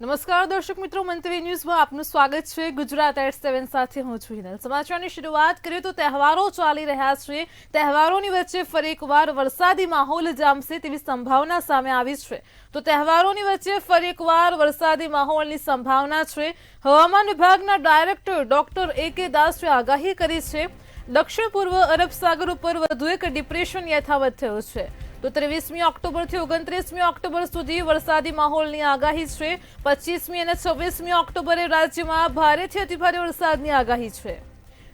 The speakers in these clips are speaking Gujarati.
નમસ્કાર દર્શક મિત્રો, મંતવ્ય ન્યૂઝમાં આપનું સ્વાગત છે। ગુજરાત એટ 7 સાથે હું છું હિનલ। સમાચારની શરૂઆત કરીએ તો તહેવારો ચાલી રહ્યા છે। તહેવારોની વચ્ચે ફરી એકવાર વરસાદી માહોલ જામશે તેવી સંભાવના સામે આવી છે। તો તહેવારોની વચ્ચે ફરી એકવાર વરસાદી માહોલની સંભાવના છે। હવામાન વિભાગના ડાયરેક્ટર ડોક્ટર A.K. દાસે આગાહી કરી છે। દક્ષિણ પૂર્વ અરબ સાગર ઉપર વધુ એક ડિપ્રેશન યથાવત થયો છે। તો 23મી ઓક્ટોબરથી 29મી ઓક્ટોબર સુધી વરસાદી માહોલની આગાહી છે। 25મી અને 26મી ઓક્ટોબરે રાજ્યમાં ભારેથી અતિભારે વરસાદની આગાહી છે।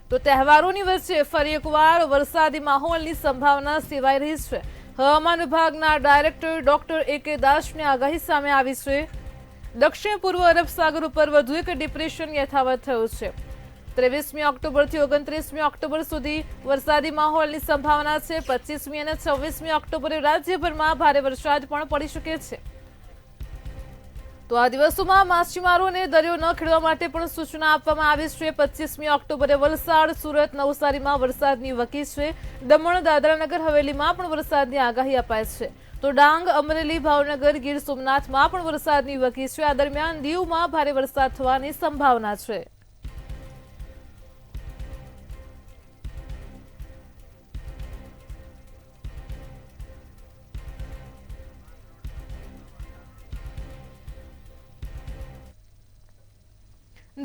તો તહેવારોની વચ્ચે ફરી એકવાર વરસાદી માહોલની સંભાવના સેવાઈ રહી છે। હવામાન વિભાગના ડાયરેક્ટર ડોક્ટર A.K. દાસની આગાહી સામે આવી છે। દક્ષિણ પૂર્વ અરબ સાગર ઉપર વધુ એક ડિપ્રેશન યથાવત થયું છે। 23મી ઓક્ટોબરથી 29મી ઓક્ટોબર સુધી વરસાદી માહોલની સંભાવના છે। 25મી અને 26મી ઓક્ટોબરે રાજ્યભરમાં ભારે વરસાદ પણ પડી શકે છે। તો આ દિવસોમાં માછીમારોને દરિયો ન ખેડવા માટે પણ સૂચના આપવામાં આવી છે। 25મી ઓક્ટોબરે વલસાડ, સુરત, નવસારીમાં વરસાદની વકી છે। દમણ, દાદરા નગર હવેલીમાં પણ વરસાદની આગાહી અપાઈ છે। તો ડાંગ, અમરેલી, ભાવનગર, ગીર સોમનાથમાં પણ વરસાદની વકી છે। આ દરમિયાન દીવમાં ભારે વરસાદ થવાની સંભાવના છે।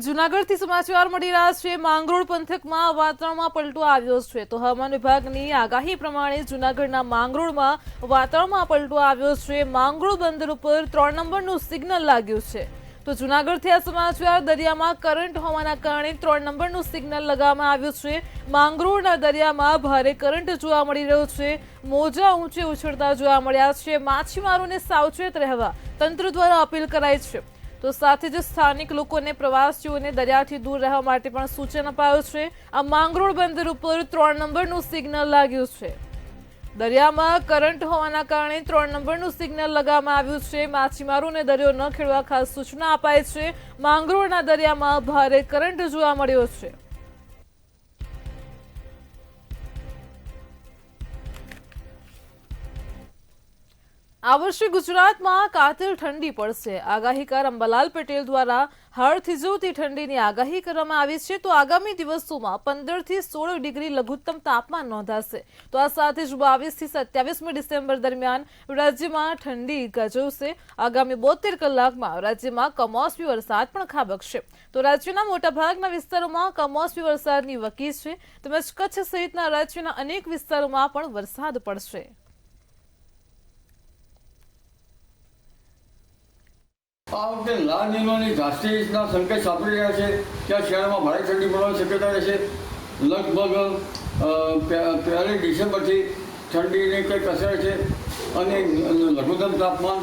જૂનાગઢથી સમાચાર મળી રહ્યા છે। માંગરોળ પંથકમાં વાતાવરણમાં પલટો આવ્યો છે। તો હવામાન વિભાગની આગાહી પ્રમાણે જૂનાગઢના માંગરોળમાં વાતાવરણમાં પલટો આવ્યો છે। માંગરોળ બંદર ઉપર 3 નંબરનું સિગ્નલ લાગ્યું છે। તો જૂનાગઢથી આ સમાચાર। દરિયામાં કરંટ હોવાના કારણે 3 નંબરનું સિગ્નલ લગાવવામાં આવ્યું છે। માંગરોળના દરિયામાં ભારે કરંટ જોવા મળી રહ્યો છે। મોજા ઊંચે ઉછળતા જોવા મળ્યા છે। માછીમારોને સાવચેત રહેવા તંત્ર દ્વારા અપીલ કરાઈ છે। તો સાથે જ સ્થાનિક લોકોને પ્રવાસીઓને દરિયાથી દૂર રહેવા માટે પણ સૂચન અપાયું છે। આ માંગરોળ બંદર ઉપર 3 નંબરનું સિગ્નલ લાગ્યું છે। દરિયામાં કરંટ હોવાના કારણે 3 નંબરનું સિગ્નલ લગાવવામાં આવ્યું છે। માછીમારોને દરિયો ન ખેડવા ખાસ સૂચના અપાઈ છે। માંગરોળના દરિયામાં ભારે કરંટ જોવા મળ્યો છે। આ વર્ષે ગુજરાતમાં કાતિલ ઠંડી પડશે। આગાહીકાર અંબાલાલ પટેલ દ્વારા હાડ થીજવતી ઠંડીની આગાહી કરવામાં આવી છે। તો આગામી દિવસોમાં 15 થી 16 ડિગ્રી લઘુત્તમ તાપમાન નોંધાશે। તો આ સાથે જ 22 થી 27મી ડિસેમ્બર દરમિયાન રાજ્યમાં ઠંડી ગજવશે। આગામી 72 કલાકમાં રાજ્યમાં કમોસમી વરસાદ પણ ખાબકશે। તો રાજ્યના મોટાભાગના વિસ્તારોમાં કમોસમી વરસાદની વકી છે, તેમજ કચ્છ સહિતના રાજ્યના અનેક વિસ્તારોમાં પણ વરસાદ પડશે। આ વખતે લા નીનોની ઘાસના સંકેત સાંપડી રહ્યા છે। ત્યાં શહેરમાં ભારે ઠંડી પડવાની શક્યતા રહેશે। લગભગ 1 ડિસેમ્બરથી ઠંડીની કંઈક અસર છે અને લઘુત્તમ તાપમાન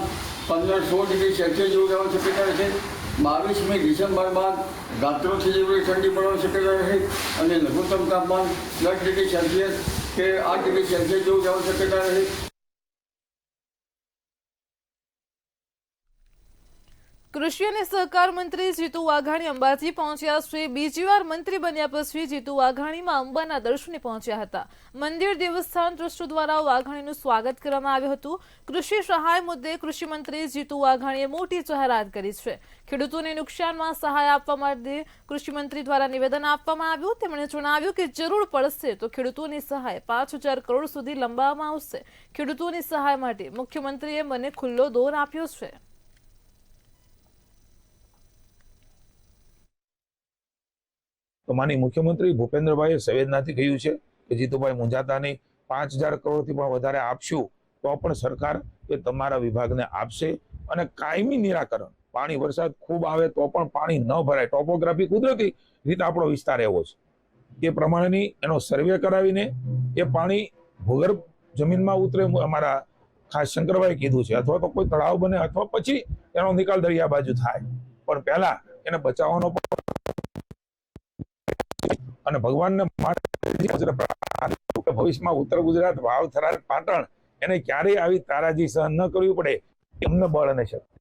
15-16 ડિગ્રી સેલ્સિયસ જેવું રહેવાની શક્યતા રહેશે। 22મી ડિસેમ્બર બાદ રાત્રોથી જેવી ઠંડી પડવાની શક્યતા રહેશે અને લઘુત્તમ તાપમાન 10 ડિગ્રી સેલ્સિયસ કે 8 ડિગ્રી સેલ્સિયસ જેવું રહેવાની શક્યતા રહેશે। કૃષિ અને સહકાર મંત્રી જીતુ વાઘાણી અંબાજી પહોંચ્યા છે। બીજી વાર મંત્રી બન્યા પછી જીતુ વાઘાણીમાં અંબાના દર્શને પહોંચ્યા હતા। મંદિર દેવસ્થાન ટ્રસ્ટ દ્વારા વાઘાણીનું સ્વાગત કરવામાં આવ્યું હતું। કૃષિ સહાય મુદ્દે કૃષિ મંત્રી જીતુ વાઘાણીએ મોટી જાહેરાત કરી છે। ખેડૂતોને નુકસાનમાં સહાય આપવા માટે કૃષિ મંત્રી દ્વારા નિવેદન આપવામાં આવ્યું। તેમણે જણાવ્યું કે જરૂર પડશે તો ખેડૂતોની સહાય 5,000 કરોડ સુધી લંબાવવામાં આવશે। ખેડૂતોની સહાય માટે મુખ્યમંત્રીએ મને ખુલ્લો દોર આપ્યો છે। તો માની મુખ્યમંત્રી ભૂપેન્દ્રભાઈએ સંવેદનાથી કહ્યું છે કે જીતુભાઈ મૂંઝાતા નહીં, 5,000 કરોડથી પણ વધારે આપશું તો પણ સરકાર એ તમારા વિભાગને આપશે અને કાયમી નિરાકરણ, પાણી વરસાદ ખૂબ આવે તો પણ પાણી ન ભરાય, ટોપોગ્રાફી કુદરતી રીતે આપણો વિસ્તાર એવો છે, એ પ્રમાણેની એનો સર્વે કરાવીને એ પાણી ભૂગર્ભ જમીનમાં ઉતરે, અમારા ખાસ શંકરભાઈ કીધું છે, અથવા તો કોઈ તળાવ બને અથવા પછી એનો નિકાલ દરિયા બાજુ થાય, પણ પહેલા એને બચાવવાનો અને ભગવાનને ભવિષ્યમાં ઉત્તર ગુજરાત, વાવ, થરાદ, પાટણ એને ક્યારેય આવી તારાજી સહન ન કરવી પડે, એમને બળ અને શક્તિ।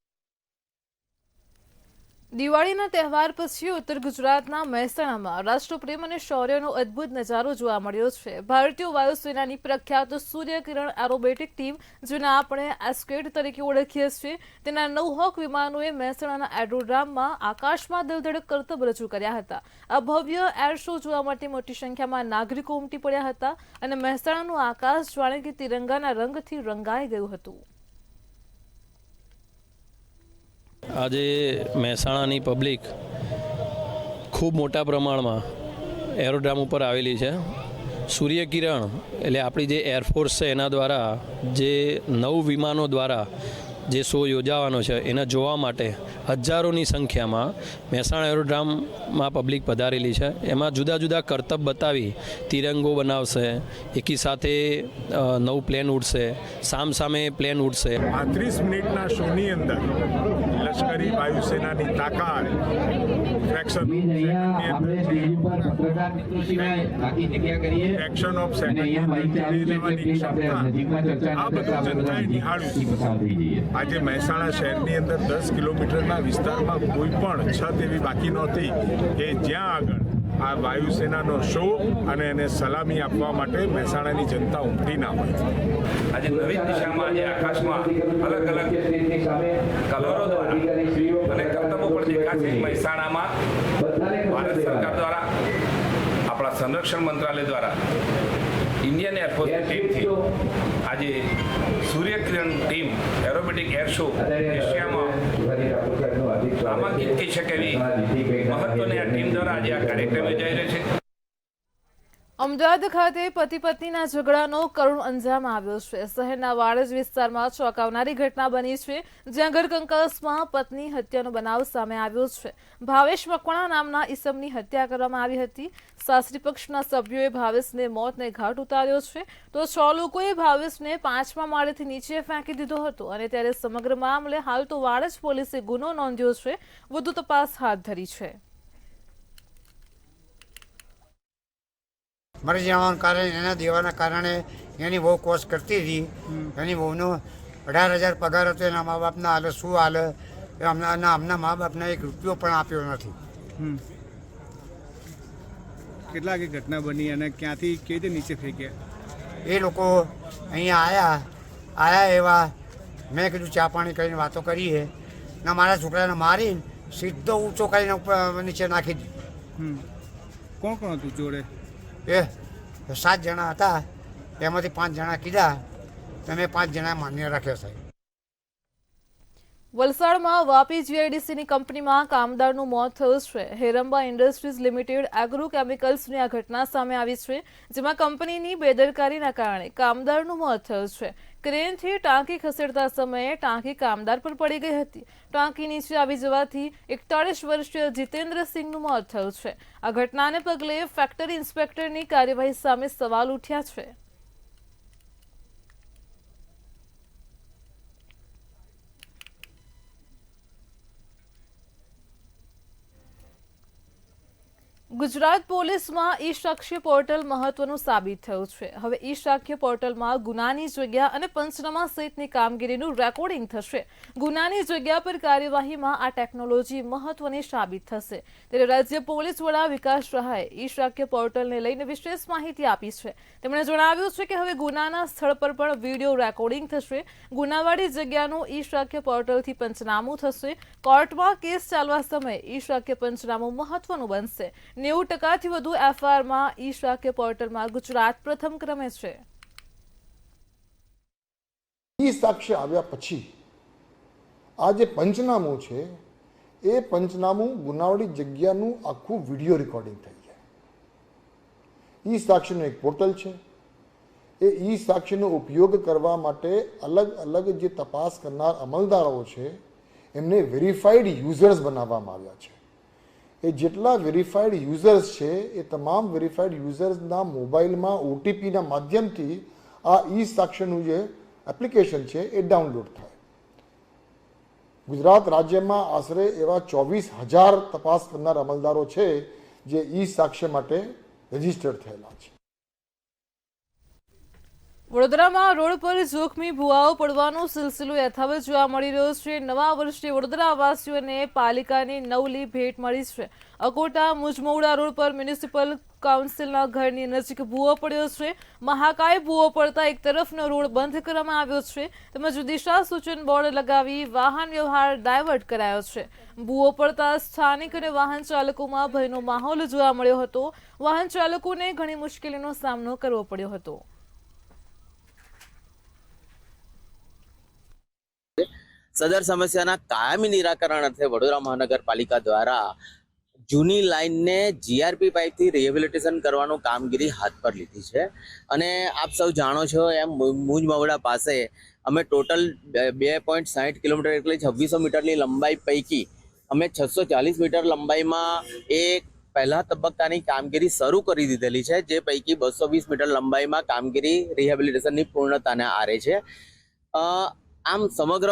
દિવાળીના તહેવાર પછી ઉત્તર ગુજરાતના મહેસાણામાં રાષ્ટ્રપ્રેમ અને શૌર્યનો અદ્ભુત નજારો જોવા મળ્યો છે. ભારતીય વાયુસેનાની પ્રખ્યાત સૂર્યકિરણ એરોબેટિક ટીમ, જેને આપણે એસ્કેડ તરીકે ઓળખીએ છીએ, તેના 9 હોક વિમાનોએ મહેસાણાના એરોડ્રોમમાં આકાશમાં દલદડક કરતબ રજૂ કર્યા હતા. આ ભવ્ય એર શો જોવા માટે મોટી સંખ્યામાં નાગરિકો ઉમટી પડ્યા હતા અને મહેસાણાનું આકાશ જાણે કે તિરંગાના રંગથી રંગાઈ ગયું હતું. આજે મહેસાણાની પબ્લિક ખૂબ મોટા પ્રમાણમાં એરોડ્રોમ ઉપર આવેલી છે. સૂર્યકિરણ એટલે આપણી જે એરફોર્સ છે એના દ્વારા જે 9 વિમાનો દ્વારા જે શો યોજાવાનો છે એને જોવા માટે હજારોની સંખ્યામાં મહેસાણા એરોડ્રોમમાં પબ્લિક પધારેલી છે. એમાં જુદા જુદા કરતબ બતાવી તિરંગો બનાવશે, એકી સાથે 9 પ્લેન ઉડશે, સામે પ્લેન ઉડશે. 35 મિનિટના શોની અંદર લશ્કરી વાયુસેનાની તાકાત ફ્રેક્શન ઓફ સેકન્ડ આજે મહેસાણા શહેરની અંદર 10 કિલોમીટરના વિસ્તારમાં કોઈ પણ છત એવી બાકી નહોતી કે જ્યાં આગળ આ વાયુસેનાનો શો અને એને સલામી આપવા માટે મહેસાણાની જનતા ઉમટી ના હોય. આજે નવી દિશામાં આજે આકાશમાં અલગ અલગ કલરો દ્વારા અને કરતબો પણ દેખાશે. મહેસાણામાં ભારત સરકાર દ્વારા આપણા સંરક્ષણ મંત્રાલય દ્વારા ઇન્ડિયન એરફોર્સની ટીમથી આજે સૂર્યકિરણ ટીમ એરોબેટિક એર શો એશિયામાં નામાંકિત કહી શકે એવી મહત્વની આ ટીમ દ્વારા આજે આ કાર્યક્રમ યોજાઈ રહ્યો છે. અમદાવાદ ખાતે પતિ પત્નીના ઝઘડાનો કરુણ અંજામ આવ્યો છે. શહેરના વાડજ વિસ્તારમાં ચોંકાવનારી ઘટના બની છે, જ્યાં ઘરકંકાસમાં પત્ની હત્યાનો બનાવ સામે આવ્યો છે. ભાવેશ મકવાણા નામના ઈસમની હત્યા કરવામાં આવી હતી. સાસરી પક્ષના સભ્યોએ ભાવેશને મોતને ઘાટ ઉતાર્યો છે, તો 6 લોકોએ ભાવેશને 5મા માળેથી નીચે ફેંકી દીધો હતો. અને ત્યારે સમગ્ર મામલે હાલ તો વાડજ પોલીસે ગુનો નોંધ્યો છે, વધુ તપાસ હાથ ધરી છે. મરી જવાના કારણે એના દેવાના કારણે એની બહુ કોશ કરતી હતી. એની બહુનો 18,000 પગાર હતો. એના મા બાપના હાલે શું હાલે અમના મા બાપને 1 રૂપિયો પણ આપ્યો નથી. કેટલા કે ઘટના બની અને ક્યાંથી કેવી રીતે નીચે ફેંક્યા? એ લોકો અહીંયા આયા એવા મેં કીધું ચા પાણી કરીને વાતો કરીએ ને મારા છોકરાને મારીને સીધો ઊંચો કરીને ઉપર નીચે નાખી દીધું. કોણ કોણ હતું જોડે? એ 7 જણા હતા. એમાંથી 5 જણા કીધા, તમે 5 જણા માન્ય રાખ્યા સાહેબ. વલસાડમાં વાપી જીઆઈડીસીની કંપનીમાં કામદારનું મોત થયું છે. હેરંબા ઇન્ડસ્ટ્રીઝ લિમિટેડ એગ્રો કેમિકલ્સની આ ઘટના સામે આવી છે, જેમાં કંપનીની બેદરકારીના કારણે કામદારનું મોત થયું છે. ક્રેનથી ટાંકી ખસેડતા સમયે ટાંકી કામદાર પર પડી ગઈ હતી. ટાંકી નીચે આવી જવાથી 41 વર્ષીય જીતેન્દ્રસિંહનું મોત થયું છે. આ ઘટનાને પગલે ફેક્ટરી ઇન્સ્પેક્ટરની કાર્યવાહી સામે સવાલ ઉઠ્યા છે. ગુજરાત પોલીસમાં ઈ-સાક્ષ્ય પોર્ટલ મહત્વનું સાબિત થયું છે. હવે ઈ-સાક્ષ્ય પોર્ટલમાં ગુનાની જગ્યા અને પંચનામા સહિતની કામગીરીનું રેકોર્ડિંગ થશે. ગુનાની જગ્યા પર કાર્યવાહીમાં આ ટેકનોલોજી મહત્વની સાબિત થશે. ત્યારે રાજ્ય પોલીસ વડા વિકાસ સહાયે ઈ-સાક્ષ્ય પોર્ટલને લઈને વિશેષ માહિતી આપી છે. તેમણે જણાવ્યું છે કે હવે ગુનાના સ્થળ પર પણ વિડીયો રેકોર્ડિંગ થશે. ગુનાવાળી જગ્યાનું ઈ-સાક્ષ્ય પોર્ટલથી પંચનામું થશે. કોર્ટમાં કેસ ચાલવા સમયે ઈ-સાક્ષ્ય પંચનામું મહત્વનું બનશે. 90% વધુ એફઆઈઆરમાં ઈ-સાક્ષ્ય પોર્ટલમાં ગુજરાત પ્રથમ ક્રમે છે. ઈ-સાક્ષ્ય આવ્યા પછી આ જે પંચનામું છે એ પંચનામું ગુનાવાળી જગ્યાનું આખું વિડીયો રેકોર્ડિંગ થઈ જાય. ઈ-સાક્ષ્યનું એક પોર્ટલ છે. એ ઈ-સાક્ષ્યનો ઉપયોગ કરવા માટે અલગ અલગ જે તપાસ કરનાર અમલદારો છે એમને વેરીફાઈડ યુઝર્સ બનાવવામાં આવ્યા છે. એ જેટલા વેરીફાઈડ યુઝર્સ છે એ તમામ વેરીફાઈડ યુઝર્સના મોબાઈલમાં ઓટીપીના માધ્યમથી આ ઈ-સાક્ષ્યનું જે એપ્લિકેશન છે એ ડાઉનલોડ થાય. ગુજરાત રાજ્યમાં આશરે એવા 24,000 તપાસ કરનાર અમલદારો છે જે ઈ-સાક્ષ્ય માટે રજીસ્ટર્ડ થયેલા છે. વડોદરામાં રોડ પર જોખમી ભૂવાઓ પડવાનો સિલસિલો યથાવત જોવા મળી રહ્યો છે. નવા વર્ષે વડોદરાવાસીઓને પાલિકાની નવલી ભેટ મળી છે. અકોટા મુજમોડા રોડ પર મ્યુનિસિપલ કાઉન્સિલના ઘરની નજીક ભૂવો પડ્યો છે. મહાકાય ભૂવો પડતા એક તરફનો રોડ બંધ કરવામાં આવ્યો છે, તેમજ દિશા સૂચન બોર્ડ લગાવી વાહન વ્યવહાર ડાયવર્ટ કરાયો છે. ભૂવો પડતા સ્થાનિક અને વાહન ચાલકોમાં ભયનો માહોલ જોવા મળ્યો હતો. વાહન ચાલકોને ઘણી મુશ્કેલીનો સામનો કરવો પડ્યો હતો. સદર સમસ્યાના કાયમી નિરાકરણ અર્થે વડોદરા મહાનગરપાલિકા દ્વારા જૂની લાઇનને જીઆરપી પાઇપથી રિહેબિલિટેશન કરવાનું કામગીરી હાથ પર લીધી છે. અને આપ સૌ જાણો છો એમ મુજમવડા પાસે અમે ટોટલ 2.60 કિલોમીટર એટલે 2600 મીટરની લંબાઈ પૈકી અમે 640 મીટર લંબાઈમાં એક પહેલા તબક્કાની કામગીરી શરૂ કરી દીધેલી છે, જે પૈકી 220 મીટર લંબાઈમાં કામગીરી રિહેબિલિટેશનની પૂર્ણતાને આરે છે. આમ સમગ્ર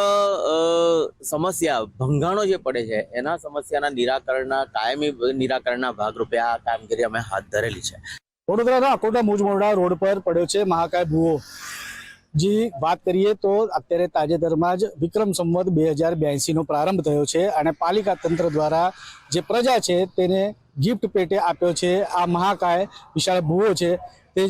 સમસ્યા ભંગાણો જે પડે છે એના સમસ્યાના નિરાકરણના કાયમી નિરાકરણના ભાગરૂપે આ કામગીરી અમે હાથ ધરેલી છે. વડોદરાના અકોટા મુજમોડા રોડ પર પડ્યો છે મહાકાય ભૂવો. જી વાત કરીએ તો અત્યારે તાજેતરમાં જ વિક્રમ સંવત 2082 નો પ્રારંભ થયો છે અને પાલિકા તંત્ર દ્વારા જે પ્રજા છે તેને ગિફ્ટ પેટે આપ્યો છે આ મહાકાય વિશાળ ભૂવો છે. તે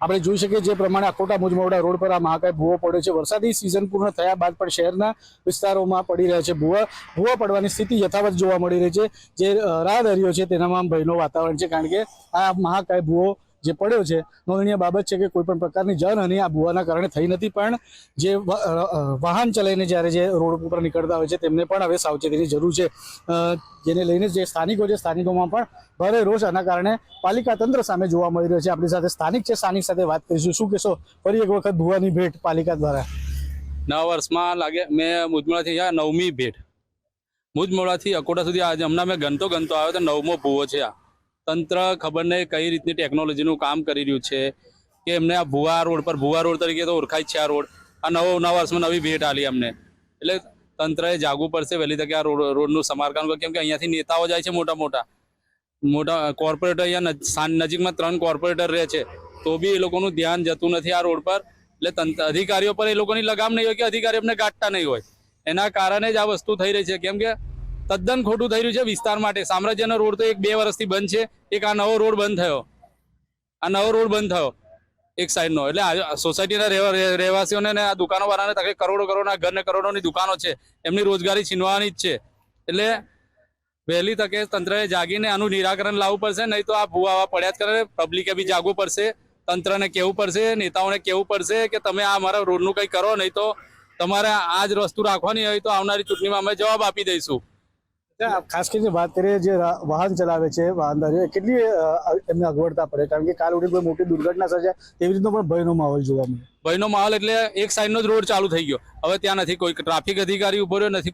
આપણે જોઈ શકીએ જે પ્રમાણે અકોટા મુજમોડા રોડ પર આ મહાકાય ભૂવો પડ્યો છે. વરસાદી સિઝન પૂર્ણ થયા બાદ પણ શહેરના વિસ્તારોમાં પડી રહ્યા છે ભૂવા પડવાની સ્થિતિ યથાવત જોવા મળી રહી છે. જે રાહદારીઓ છે તેનામાં ભયનો વાતાવરણ છે, કારણ કે આ મહાકાય ભૂવો જે પડ્યો છે નોંધનીય બાબત છે કે કોઈ પણ પ્રકારની જાનહાનિ આ ભૂવાના કારણે થઈ નથી, પણ જે વાહન ચલાવીને જ્યારે જે રોડ ઉપર નીકળતા હોય છે તેમને પણ હવે સાવચેતીની જરૂર છે. જેને લઈને જે સ્થાનિકો છે સ્થાનિકોમાં પણ ભારે રોષ આના કારણે પાલિકા તંત્ર સામે જોવા મળી રહ્યો છે. આપણી સાથે સ્થાનિક છે, સ્થાનિક સાથે વાત કરીશું. શું કહેશો, ફરી એક વખત ભૂવાની ભેટ પાલિકા દ્વારા? નવા વર્ષમાં લાગે મેં મુજમોડાથી આ 9મી ભેટ, મુજમોડાથી અકોટા સુધી આજે હમણાં મેં ગણતો આવ્યો તો 9મો ભૂવો છે. આ તંત્ર ખબર નહીં કઈ રીતની ટેકનોલોજીનું કામ કરી રહ્યું છે કે એમને આ ભૂવા રોડ તરીકે તો ઓળખાય છે. આ રોડ આ નવા વર્ષમાં નવી ભેટ આલી અમને, એટલે તંત્રએ જાગવું પડશે વહેલી તકે આ રોડનું સમારકામ, કેમ કે અહીંયાથી નેતાઓ જાય છે મોટા કોર્પોરેટર. અહીંયા નજીકમાં 3 કોર્પોરેટર રહે છે તો બી એ લોકોનું ધ્યાન જતું નથી આ રોડ પર. એટલે અધિકારીઓ પર એ લોકોની લગામ નહીં હોય કે અધિકારી એમને ગાંઠતા નહીં હોય. એના કારણે જ આ વસ્તુ થઈ રહી છે, કેમ કે તદ્દન ખોટું થઈ રહ્યું છે વિસ્તાર માટે. સામ્રાજ્યનો રોડ તો 1-2 વર્ષથી બંધ છે, એક આ નવો રોડ બંધ થયો એક સાઈડનો. એટલે સોસાયટીના રહેવાસીઓને આ દુકાનોવાળાને તકે કરોડોના ઘર ને કરોડોની દુકાનો છે, એમની રોજગારી છીનવાની જ છે. એટલે વહેલી તકે તંત્રએ જાગીને આનું નિરાકરણ લાવવું પડશે, નહીં તો આ ભૂવા પડ્યા જ કરે. પબ્લિકે બી જાગવું પડશે, તંત્રને કહેવું પડશે, નેતાઓને કહેવું પડશે કે તમે આ અમારા રોડનું કંઈ કરો, નહીં તો તમારે આ જ વસ્તુ રાખવાની હોય તો આવનારી ચૂંટણીમાં અમે જવાબ આપી દઈશું. ખાસ કરીને વાત કરીએ જે વાહન ચલાવે છે વાહનદારીઓ, કેટલી એમને અગવડતા પડે, કારણ કે કાલ ઉઠી કોઈ મોટી દુર્ઘટના સર્જાય તેવી રીતનો પણ ભયનો માહોલ જોવા મળે. ભયનો માહોલ એટલે એક સાઈડનો જ રોડ ચાલુ થઈ ગયો. હવે ત્યાં નથી કોઈ ટ્રાફિક અધિકારી ઉભો રહ્યો, નથી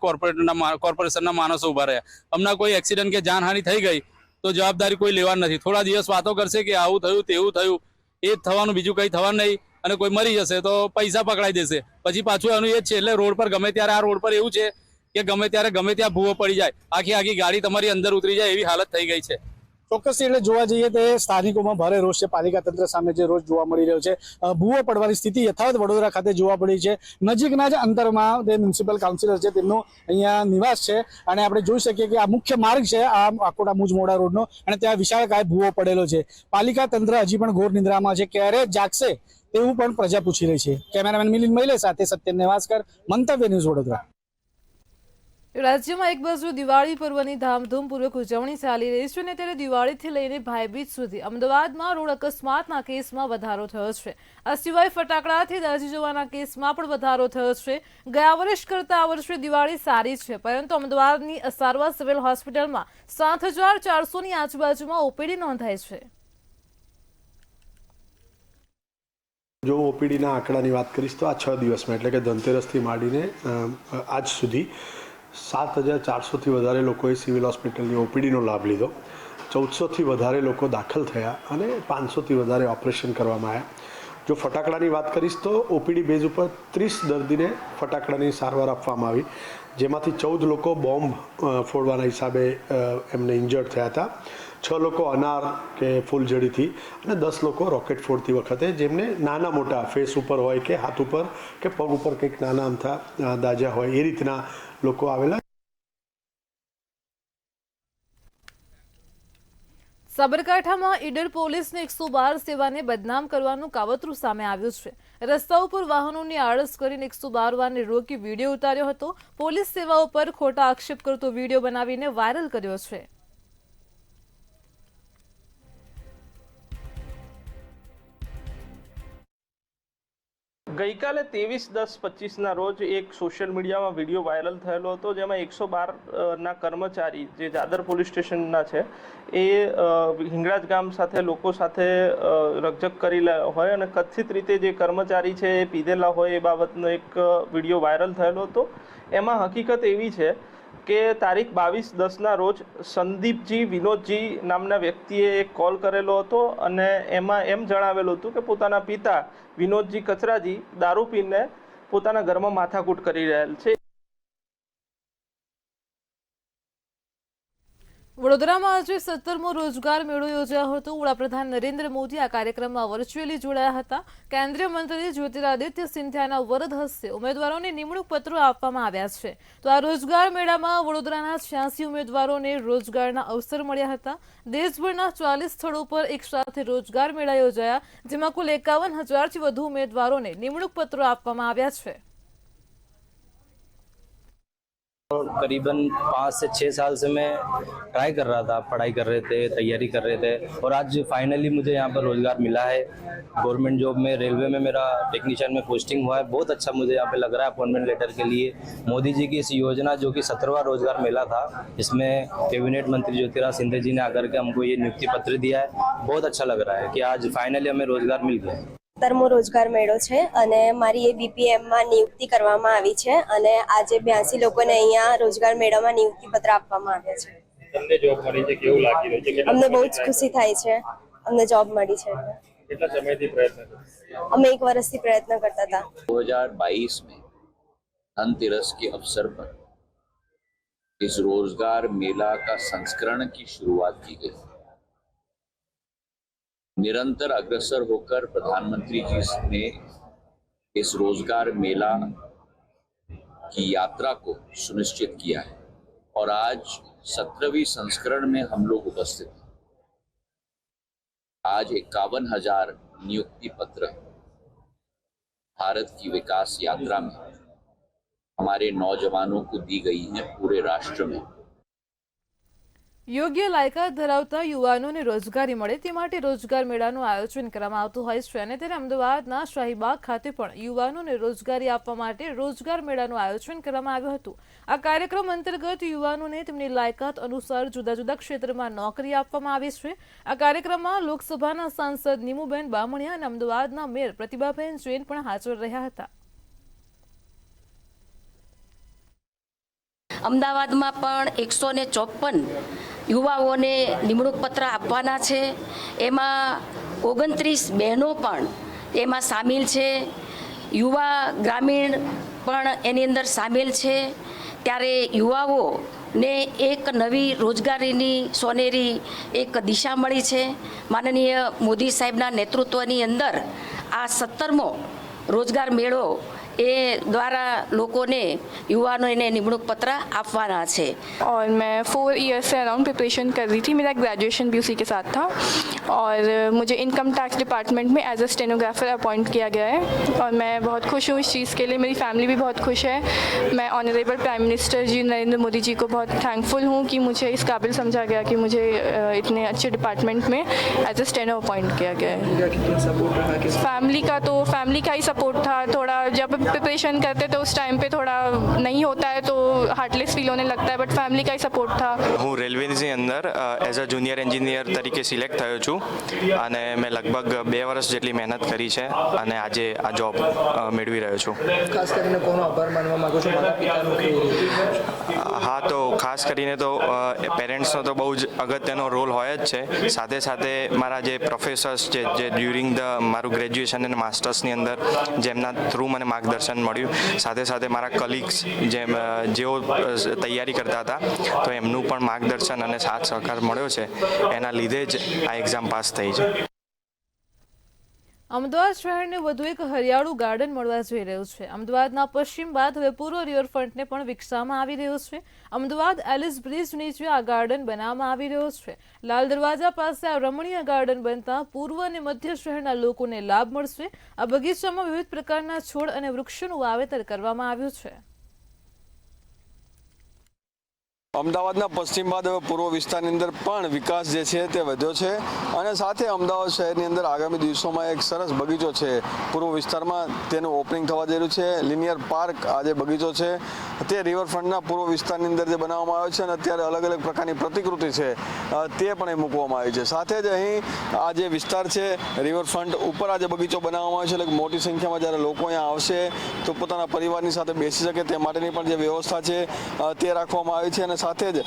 કોર્પોરેશનના માણસો ઉભા રહ્યા. હમણાં કોઈ એક્સિડન્ટ કે જાનહાનિ થઈ ગઈ તો જવાબદારી કોઈ લેવા નથી. થોડા દિવસ વાતો કરશે કે આવું થયું તેવું થયું, એ જ થવાનું, બીજું કંઈ થવાનું નહીં. અને કોઈ મરી જશે તો પૈસા પકડાઈ દેશે, પછી પાછું એનું એ જ છે. એટલે રોડ પર ગમે ત્યારે આ રોડ પર એવું છે કે ગમે ત્યારે ગમે ત્યાં ભૂવો પડી જાય, આખી ગાડી તમારી અંદર ઉતરી જાય એવી હાલત થઈ ગઈ છે. ચોક્કસ એટલે જોવા જઈએ તો સ્થાનિકોમાં ભારે રોષ છે પાલિકા તંત્ર સામે, જે રોજ જોવા મળી રહ્યો છે. ભૂવો પડવાની સ્થિતિ યથાવત વડોદરા ખાતે જોવા મળી છે. નજીકના જ અંતરમાં જે મ્યુનિસિપલ કાઉન્સિલર છે તેમનો અહીંયા નિવાસ છે અને આપણે જોઈ શકીએ કે આ મુખ્ય માર્ગ છે આ અકોટા મુજમોડા રોડનો, અને ત્યાં વિશાળકાય ભૂવો પડેલો છે. પાલિકા તંત્ર હજી પણ ઘોર નિંદ્રામાં છે, ક્યારે જાગશે તેવું પણ પ્રજા પૂછી રહી છે. કેમેરામેન મિલિંદ મहिले સાથે સત્યમ નેવાસકર, મંતવ્ય ન્યૂઝ, વડોદરા. રાજ્યમાં એક બાજુ દિવાળી પર્વની ધામધૂમપૂર્વક ઉજવણી ચાલી રહી છે અને ત્યારે દિવાળીથી લઈને ભાઈબીજ સુધી અમદાવાદમાં રોડ અકસ્માતના કેસમાં વધારો થયો છે. આ સિવાય ફટાકડાથી દાઝી જવાના કેસમાં પણ વધારો થયો છે. ગયા વર્ષ કરતાં આ વર્ષે દિવાળી સારી છે, પરંતુ અમદાવાદની અસારવા સિવિલ હોસ્પિટલમાં 7400ની આજુબાજુમાં ઓપીડી નોંધાઈ છે. જો ઓપીડીના આંકડાની વાત કરીશ તો આ 6 દિવસમાં એટલે કે ધનતેરસથી માંડીને આજ સુધી 7400થી વધારે લોકોએ સિવિલ હોસ્પિટલની ઓપીડીનો લાભ લીધો. 1400થી વધારે લોકો દાખલ થયા અને 500થી વધારે ઓપરેશન કરવામાં આવ્યા. જો ફટાકડાની વાત કરીશ તો ઓપીડી બેઝ ઉપર 30 દર્દીને ફટાકડાની સારવાર આપવામાં આવી, જેમાંથી 14 લોકો બોમ્બ ફોડવાના હિસાબે એમને ઇન્જર્ડ થયા હતા. 6 લોકો અનાર કે ફૂલઝડીથી અને 10 લોકો રોકેટ ફોડતી વખતે જેમને નાના મોટા ફેસ ઉપર હોય કે હાથ ઉપર કે પગ ઉપર કંઈક નાના અમથા દાજા હોય એ રીતના લોકો આવેલા. સાબરકાંઠામાં ઈડર પોલીસને 112 સેવાને બદનામ કરવાનું કાવતરું સામે આવ્યું છે. રસ્તા ઉપર વાહનોની આળસ કરીને 112 વારને રોકી વિડીયો ઉતાર્યો હતો. પોલીસ સેવાઓ પર ખોટા આક્ષેપ કરતો વિડીયો બનાવીને વાયરલ કર્યો છે. ગઈકાલે 23/10/25ના રોજ એક સોશિયલ મીડિયામાં વિડીયો વાયરલ થયેલો હતો, જેમાં 112ના કર્મચારી જે દાદર પોલીસ સ્ટેશનના છે એ હિંગળાજ ગામ સાથે લોકો સાથે રકઝક કરી હોય અને કથિત રીતે જે કર્મચારી છે એ પીધેલા હોય એ બાબતનો એક વિડીયો વાયરલ થયેલો હતો. એમાં હકીકત એવી છે કે તારીખ 22/10ના રોજ સંદીપજી વિનોદજી નામના વ્યક્તિએ એક કોલ કરેલો હતો અને એમાં એમ જણાવેલું હતું કે પોતાના પિતા વિનોદજી કચરાજી દારૂ પીને પોતાના ઘરમાં માથાકૂટ કરી રહેલ છે. વડોદરામાં આજે 17મો રોજગાર મેળો યોજાયો હતો. વડાપ્રધાન નરેન્દ્ર મોદી આ કાર્યક્રમમાં વર્ચ્યુઅલી જોડાયા હતા. કેન્દ્રીય મંત્રી જ્યોતિરાદિત્ય સિંધિયાના વરદ હસ્તે ઉમેદવારોને નિમણૂક પત્રો આપવામાં આવ્યા છે. તો આ રોજગાર મેળામાં વડોદરાના 86 ઉમેદવારોને રોજગારના અવસર મળ્યા હતા. દેશભરના 40 સ્થળો પર એક સાથે રોજગાર મેળા યોજાયા, જેમાં કુલ 51,000થી વધુ ઉમેદવારોને નિમણૂક પત્રો આપવામાં આવ્યા છે. करीबन 5 से 6 साल से मैं ट्राई कर रहा था, पढ़ाई कर रहे थे, तैयारी कर रहे थे और आज फाइनली मुझे यहाँ पर रोज़गार मिला है. गवर्नमेंट जॉब में रेलवे में मेरा टेक्नीशियन में पोस्टिंग हुआ है. बहुत अच्छा मुझे यहाँ पे लग रहा है अपॉइंटमेंट लेटर के लिए. मोदी जी की इस योजना जो कि 17वां रोजगार मेला था, इसमें कैबिनेट मंत्री ज्योतिरादित्य सिंधिया जी ने आकर के हमको ये नियुक्ति पत्र दिया है. बहुत अच्छा लग रहा है कि आज फाइनली हमें रोजगार मिल गया. 17મો રોજગાર મેળો છે અને મારી એ બીપીએમમાં નિયુક્તિ કરવામાં આવી છે અને આજે 82 લોકોને અહીંયા રોજગાર મેળામાં નિયુક્તિ પત્ર આપવામાં આવ્યા છે. તમને જોબ મળી છે, કેવું લાગી રહ્યું છે? અમને બહુ જ ખુશી થાય છે. અમને જોબ મળી છે. કેટલા સમયથી પ્રયત્ન કરો? અમે 1 વર્ષથી પ્રયત્ન કરતા હતા. 2022 में धनतेरस के अवसर पर इस रोजगार मेला का संस्करण की शुरुआत की गई. निरंतर अग्रसर होकर प्रधानमंत्री जी ने इस रोजगार मेला की यात्रा को सुनिश्चित किया है और आज 17वीं संस्करण में हम लोग उपस्थित हैं. आज 51,000 नियुक्ति पत्र भारत की विकास यात्रा में हमारे नौजवानों को दी गई हैं पूरे राष्ट्र में. યોગ્ય લાયકાત ધરાવતા યુવાનોને રોજગારી મળે તે માટે રોજગાર મેળાનું આયોજન કરવામાં આવતું હોય છે અને ત્યારે અમદાવાદના શાહીબાગ ખાતે પણ યુવાનોને રોજગારી આપવા માટે રોજગાર મેળાનું આયોજન કરવામાં આવ્યું હતું. આ કાર્યક્રમ અંતર્ગત યુવાનોને તેમની લાયકાત અનુસાર જુદા જુદા ક્ષેત્રમાં નોકરી આપવામાં આવી છે. આ કાર્યક્રમમાં લોકસભાના સાંસદ નીમુબેન બામણિયા અને અમદાવાદના મેયર પ્રતિભાબેન જૈન પણ હાજર રહ્યા હતા. અમદાવાદમાં પણ 154 યુવાઓને નિમણૂક પત્ર આપવાના છે. એમાં 29 બહેનો પણ એમાં સામેલ છે. યુવા ગ્રામીણ પણ એની અંદર સામેલ છે. ત્યારે યુવાઓને એક નવી રોજગારીની સોનેરી એક દિશા મળી છે. માનનીય મોદી સાહેબના નેતૃત્વની અંદર આ 17મો રોજગાર મેળો એ द्वारा लोगों ने युवाओं ने निमणूक पत्र आपवाना है. और मैं 4 ईयर्स से अराउंड प्रिपरेशन कर रही थी. मेरा ग्रेजुएशन भी उसी के साथ था और मुझे इनकम टैक्स डिपार्टमेंट में एज अ स्टेनोग्राफर अपॉइंट किया गया है और मैं बहुत खुश हूँ इस चीज़ के लिए. मेरी फैमिली भी बहुत खुश है. मैं ऑनरेबल प्राइम मिनिस्टर जी नरेंद्र मोदी जी को बहुत थैंकफुल हूँ कि मुझे इस काबिल समझा गया कि मुझे इतने अच्छे डिपार्टमेंट में एज अ स्टेनो अपॉइंट किया गया है. फैमिली का ही सपोर्ट था. थोड़ा जब प्रिपरेशन करते तो उस टाइम पे थोड़ा नहीं होता है तो हार्टलेस फील होने लगता है, बट फैमिली का ही सपोर्ट था. હું રેલવેની અંદર એઝ અ જુનિયર એન્જિનિયર તરીકે સિલેક્ટ થયો છું અને મેં લગભગ 2 વર્ષ જેટલી મહેનત કરી છે અને આજે આ જોબ મેળવી રહ્યો છું. ખાસ કરીને કોનો આભાર માનવા માંગો છો? માતા પિતાનો? હા, તો ખાસ કરીને તો પેરેન્ટ્સનો તો બહુ જ અગત્યનો રોલ હોય જ છે. સાથે સાથે મારા જે પ્રોફેસર્સ જે ડ્યુરિંગ મારું ગ્રેજ્યુએશન અને માસ્ટર્સની અંદર જેમના થ્રુ મને માર્ગદર્શન માર્ગદર્શન મળ્યું. સાથે સાથે મારા કલીગ્સ જેઓ તૈયારી કરતા હતા તો એમનું પણ માર્ગદર્શન અને સાથ સહકાર મળ્યો છે. એના લીધે જ આ એક્ઝામ પાસ થઈ છે. અમદાવાદ શહેરને વધુ એક હરિયાળું ગાર્ડન મળવા જઈ રહ્યું છે. અમદાવાદના પશ્ચિમ બાદ હવે પૂર્વ રિવરફ્રન્ટને પણ વિકસાવવામાં આવી રહ્યો છે. અમદાવાદ એલિસ બ્રિજ નીચે આ ગાર્ડન બનાવવામાં આવી રહ્યો છે. લાલ દરવાજા પાસે આ રમણીય ગાર્ડન બનતા પૂર્વ અને મધ્ય શહેરના લોકોને લાભ મળશે. આ બગીચામાં વિવિધ પ્રકારના છોડ અને વૃક્ષોનું વાવેતર કરવામાં આવ્યું છે. અમદાવાદના પશ્ચિમ બાદ હવે પૂર્વ વિસ્તારની અંદર પણ વિકાસ જે છે તે વધ્યો છે અને સાથે અમદાવાદ શહેરની અંદર આગામી દિવસોમાં એક સરસ બગીચો છે પૂર્વ વિસ્તારમાં તેનું ઓપનિંગ થવા જઈ રહ્યું છે. લિનિયર પાર્ક આ જે બગીચો છે તે રિવરફ્રન્ટના પૂર્વ વિસ્તારની અંદર જે બનાવવામાં આવ્યો છે અને અત્યારે અલગ અલગ પ્રકારની પ્રતિકૃતિ છે તે પણ અહીં મૂકવામાં આવી છે. સાથે જ અહીં આ જે વિસ્તાર છે રિવરફ્રન્ટ ઉપર આ જે બગીચો બનાવવામાં આવ્યો છે એટલે મોટી સંખ્યામાં જ્યારે લોકો અહીંયા આવશે તો પોતાના પરિવારની સાથે બેસી શકે તે માટેની પણ જે વ્યવસ્થા છે તે રાખવામાં આવી છે અને સાથે જ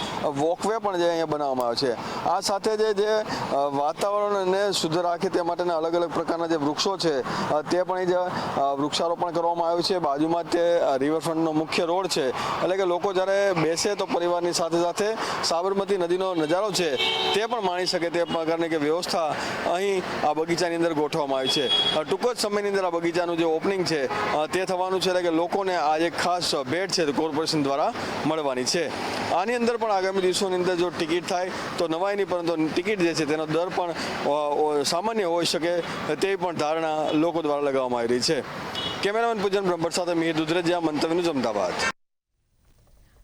વોકવે પણ જે અહીંયા બનાવવામાં આવે છે. આ સાથે જે વાતાવરણને શુદ્ધ રાખે તે માટેના અલગ અલગ પ્રકારના જે વૃક્ષો છે તે પણ અહીં વૃક્ષારોપણ કરવામાં આવ્યું છે. બાજુમાં તે રિવરફ્રન્ટનો મુખ્ય રોડ છે એટલે કે લોકો જ્યારે બેસે તો પરિવારની સાથે સાથે સાબરમતી નદીનો નજારો છે તે પણ માણી શકે તે પ્રકારની કે વ્યવસ્થા અહીં આ બગીચાની અંદર ગોઠવવામાં આવી છે. ટૂંક જ સમયની અંદર આ બગીચાનું જે ઓપનિંગ છે તે થવાનું છે એટલે કે લોકોને આ એક ખાસ ભેટ છે કોર્પોરેશન દ્વારા મળવાની છે. આની અંદર પણ આગામી દિવસોની અંદર જો ટિકિટ થાય તો નવાઈ નહીં પરંતુ ટિકિટ જે છે તેનો દર પણ સામાન્ય હોઈ શકે તેવી પણ ધારણા લોકો દ્વારા લગાવવામાં આવી રહી છે. કેમેરામેન પૂજન બ્રહ્મભટ્ટ સાથે મિહિર દુધરેજિયા, મંતવ્ય ન્યૂઝ, અમદાવાદ.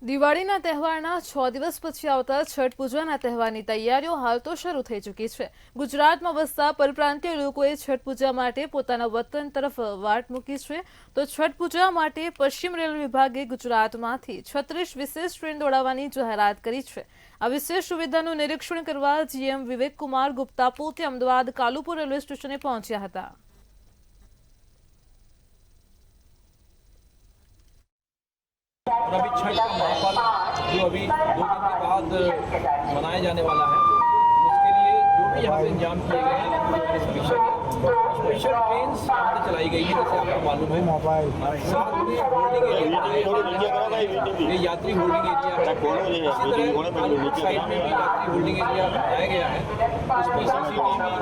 દિવાળીના તહેવારના 6 દિવસ પછી આવતા છઠ પૂજાના તહેવારની તૈયારીઓ હાલ તો શરૂ થઈ ચૂકી છે. ગુજરાતમાં વસતા પરપ્રાંતીય લોકોએ છઠ પૂજા માટે પોતાના વતન તરફ વાટ મૂકી છે. તો છઠ પૂજા માટે પશ્ચિમ રેલવે વિભાગે ગુજરાતમાંથી 36 વિશેષ ટ્રેન દોડાવવાની જાહેરાત કરી છે. આ વિશેષ સુવિધાનું નિરીક્ષણ કરવા જીએમ વિવેક કુમાર ગુપ્તા પોતે અમદાવાદ કાલુપુર રેલવે સ્ટેશને પહોંચ્યા હતા. और अभी छठ का महापर्व जो अभी 2 दिन के बाद मनाया जाने वाला है उसके लिए जो भी यहाँ पे इंतजाम किए गए हैं स्पेशल ट्रेन चलाई गई है जैसे आपको मालूम है. साथ में होल्डिंग एरिया ये यात्री होल्डिंग एरिया है. इसी तरह साइड में भी यात्री होल्डिंग एरिया बनाया गया है. उसमें CCTV,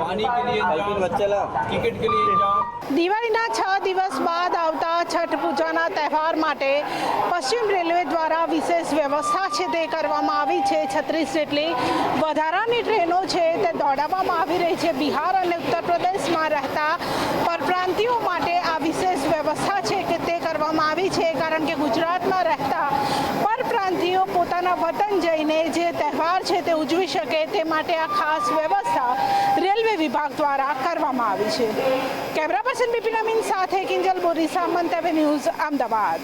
पानी के लिए इंतजाम, टिकट के लिए इंतजाम. દિવાળીના 6 દિવસ બાદ આવતા છઠ પૂજાના તહેવાર માટે પશ્ચિમ રેલવે દ્વારા વિશેષ વ્યવસ્થા છે તે કરવામાં આવી છે. 36 જેટલી વધારાની ટ્રેનો છે તે દોડાવવામાં આવી રહી છે. બિહાર અને ઉત્તર પ્રદેશમાં રહેતા પરપ્રાંતિયો માટે આ વિશેષ વ્યવસ્થા છે કે તે કરવામાં આવી છે કારણ કે ગુજરાતમાં રહેતા પરપ્રાંતિયો પોતાના વતન જઈને જે તહેવાર છે તે ઉજવી શકે તે માટે આ ખાસ વ્યવસ્થા રેલવે વિભાગ દ્વારા કરવામાં આવી છે. કેમેરા પર્સન બિપિન અમીન સાથે કિંજલ બોરીસા, મંતવ્ય ન્યૂઝ, અમદાવાદ.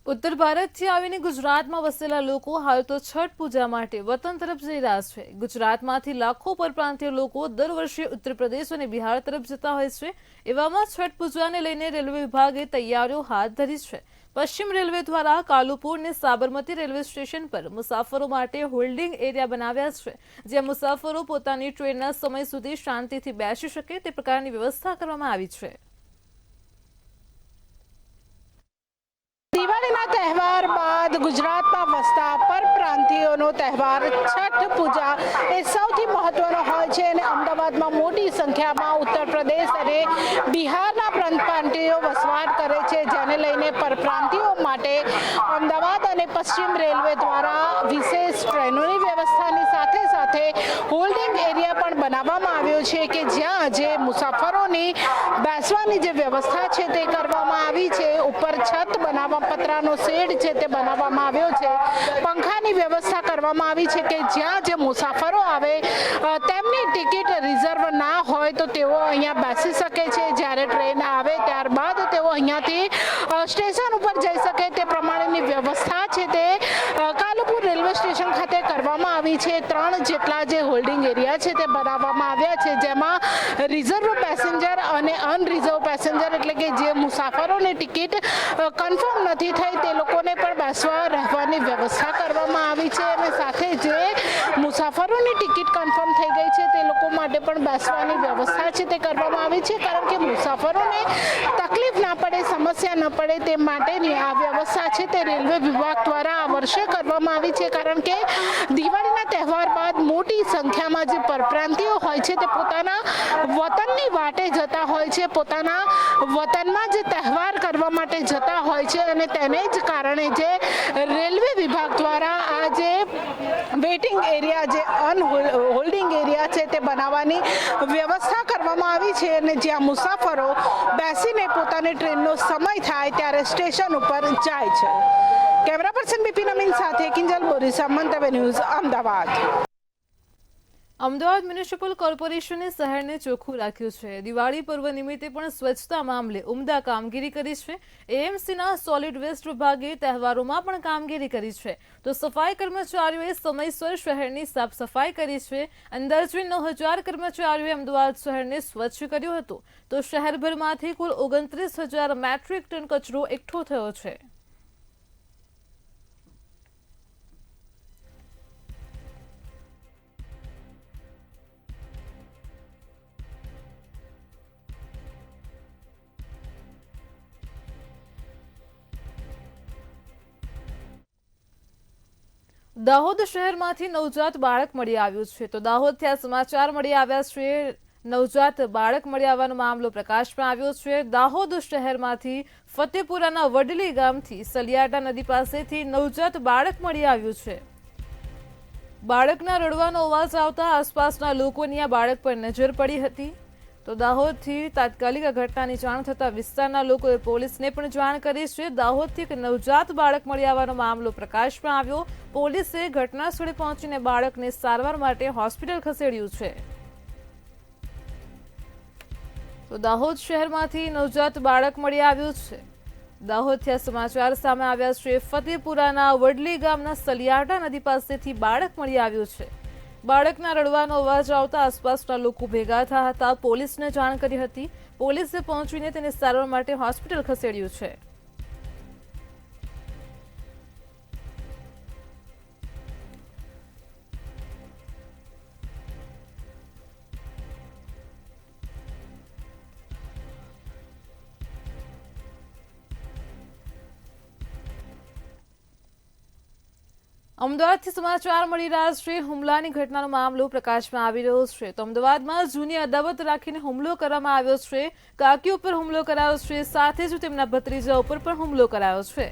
ઉત્તર ભારતથી આવીને ગુજરાતમાં વસેલા લોકો હાલ તો છઠ પૂજા માટે વતન તરફ જઈ રહ્યા છે. ગુજરાતમાંથી લાખો પરપ્રાંતીય લોકો દર વર્ષે ઉત્તર પ્રદેશ અને બિહાર તરફ જતા હોય છે. એવામાં છઠ પૂજાને લઈને રેલવે વિભાગે તૈયારીઓ હાથ ધરી છે. પશ્ચિમ રેલવે દ્વારા કાલુપુર અને સાબરમતી રેલવે સ્ટેશન પર મુસાફરો માટે હોલ્ડિંગ એરિયા બનાવ્યા છે જ્યાં મુસાફરો પોતાની ટ્રેનના સમય સુધી શાંતિથી બેસી શકે તે પ્રકારની વ્યવસ્થા કરવામાં આવી છે. દિવાળીના તહેવાર બાદ ગુજરાતમાં વસતા પરપ્રાંતિયોનો તહેવાર છઠ પૂજા એ સૌથી મહત્વનો હોય છે અને અમદાવાદમાં મોટી સંખ્યામાં ઉત્તર પ્રદેશ અને બિહારના પરપ્રાંતિયો વસવાટ કરે છે જેને લઈને પરપ્રાંતિયો માટે અમદાવાદ અને પશ્ચિમ રેલવે દ્વારા વિશેષ ટ્રેનોની વ્યવસ્થાની સાથે સાથે હોલ્ડિંગ એરિયા પણ બનાવવામાં આવ્યો છે કે જ્યાં જે મુસાફરોની બેસવાની જે વ્યવસ્થા છે તે કરવામાં આવી છે. ઉપર છત બનાવવા પતરાનો શેડ છે તે બનાવવામાં આવ્યો છે. પંખાની વ્યવસ્થા કરવામાં આવી છે કે જ્યાં જે મુસાફરો આવે તેમની ટિકિટ રિઝર્વ ના હોય તો તેઓ અહીંયા બેસી શકે છે. જ્યારે ટ્રેન આવે ત્યારબાદ તેઓ અહીંયાથી સ્ટેશન ઉપર જઈ શકે તે પ્રમાણેની વ્યવસ્થા છે તે કાલુપુર રેલવે સ્ટેશન ખાતે કરવામાં આવી છે. 3 જેટલા જે હોલ્ડિંગ એરિયા છે તે બનાવવામાં આવ્યા છે જેમાં રિઝર્વ પેસેન્જર અને અનરિઝર્વ પેસેન્જર એટલે કે જે મુસાફરોની ટિકિટ કન્ફર્મ નથી થઈ તે લોકોને પણ બેસવા રહેવાની વ્યવસ્થા કરવામાં આવી છે અને સાથે જે મુસાફરોની ટિકિટ કન્ફર્મ થઈ ગઈ છે તે લોકો માટે પણ બેસવાની વ્યવસ્થા છે તે કરવામાં આવી છે, કારણ કે મુસાફરોને તકલીફ ના પડે, સમસ્યા ન પડે તે માટેની આ વ્યવસ્થા છે તે રેલવે વિભાગ દ્વારા આ વર્ષે કરવામાં આવી છે, કારણ કે દિવાળીના તહેવાર બાદ મોટી સંખ્યામાં જે પરપ્રાંતિયો હોય છે તે પોતાના વતનની વાટે જતા હોય છે, પોતાના વતનમાં જે તહેવાર કરવા માટે જતા હોય છે, અને તેને જ કારણે જે રેલવે વિભાગ દ્વારા આ જે વેઇટિંગ એરિયા, જે હોલ્ડિંગ એરિયા છે તે બનાવવાની વ્યવસ્થા કરવામાં આવી છે, અને જ્યાં મુસાફરો બેસીને પોતાની ટ્રેનનો સમય થાય ત્યારે સ્ટેશન ઉપર જાય છે. કેમેરા પર્સન બીપી નમીન સાથે કિંજલ બોરીસા, મંતવ્ય ન્યૂઝ, અમદાવાદ. અમદાવાદ મ્યુનિસિપલ કોર્પોરેશને શહેરને ચોખ્ખું રાખ્યું છે. દિવાળી પર્વ નિમિત્તે પણ સ્વચ્છતા મામલે ઉમદા કામગીરી કરી છે. એએમસીના સોલિડ વેસ્ટ વિભાગે તહેવારોમાં પણ કામગીરી કરી છે, તો સફાઈ કર્મચારીઓએ સમયસર શહેરની સાફ સફાઈ કરી છે. અંદાજે 9,000 કર્મચારીઓએ અમદાવાદ શહેરને સ્વચ્છ કર્યું હતું, તો શહેરભરમાંથી કુલ 29,000 મેટ્રિક ટન કચરો એકઠો થયો છે. દાહોદ શહેરમાંથી નવજાત બાળક મળી આવ્યું છે, તો દાહોદથી આ સમાચાર મળી આવ્યા છે. નવજાત બાળક મળી આવવાનો મામલો પ્રકાશમાં આવ્યો છે. દાહોદ શહેરમાંથી ફતેપુરાના વડલી ગામથી સલિયાટા નદી પાસેથી નવજાત બાળક મળી આવ્યું છે. બાળકના રડવાનો અવાજ આવતા આસપાસના લોકોની આ બાળક પર નજર પડી હતી, તો દાહોદથી તાત્કાલિક આ ઘટનાની જાણ થતાં વિસ્તારના લોકોએ પોલીસને પણ જાણ કરી છે. દાહોદથી એક નવજાત બાળક મળી આવવાનો મામલો પ્રકાશમાં આવ્યો. પોલીસે ઘટના સ્થળે પહોંચીને બાળકને સારવાર માટે હોસ્પિટલ ખસેડ્યું છે. તો દાહોદ શહેરમાંથી નવજાત બાળક મળી આવ્યું છે. દાહોદથી આ સમાચાર સામે આવ્યા છે. ફતેપુરાના વડલી ગામના સલિયાટા નદી પાસેથી બાળક મળી આવ્યું છે. બાળકના રડવાનો અવાજ આવતા આસપાસના લોકો ભેગા થયા હતા, પોલીસને જાણ કરી હતી. પોલીસે પહોંચીને તેને સારવાર માટે હોસ્પિટલ ખસેડ્યું છે. અમદાવાદથી સમાચાર મળી રહ્યા છે. હુમલાની ઘટનાનો મામલો પ્રકાશમાં આવી રહ્યો છે, તો અમદાવાદમાં જૂની અદાવત રાખીને હુમલો કરવામાં આવ્યો છે. કાકી ઉપર હુમલો કરાયો છે, સાથે જ તેમના ભત્રીજા ઉપર પણ હુમલો કરાયો છે.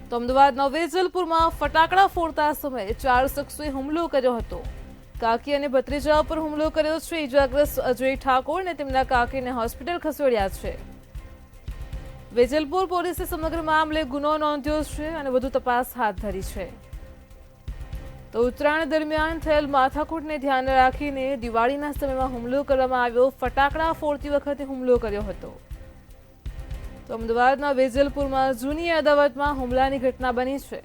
તો અમદાવાદના વેજલપુરમાં ફટાકડા ફોડતા સમયે 4 શખ્સોએ હુમલો કર્યો હતો. કાકી અને ભત્રીજા ઉપર હુમલો કર્યો છે. ઇજાગ્રસ્ત અજય ઠાકોર અને તેમના કાકીને હોસ્પિટલ ખસેડ્યા છે. વેજલપુર પોલીસે સમગ્ર મામલે ગુનો નોંધ્યો છે અને વધુ તપાસ હાથ ધરી છે. તો ઉત્તરાયણ દરમિયાન થયેલ માથાકૂટને ધ્યાને રાખીને દિવાળીના સમયમાં હુમલો કરવામાં આવ્યો. ફટાકડા ફોડતી વખતે હુમલો કર્યો હતો. તો અમદાવાદના વેજલપુરમાં જૂની અદાવતમાં હુમલાની ઘટના બની છે.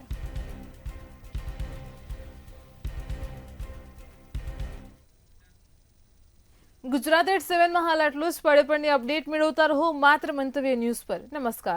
ગુજરાત@7 માં હાલ આટલું જ. પડે પડની અપડેટ મેળવતા રહો માત્ર મંતવ્ય ન્યૂઝ પર. નમસ્કાર.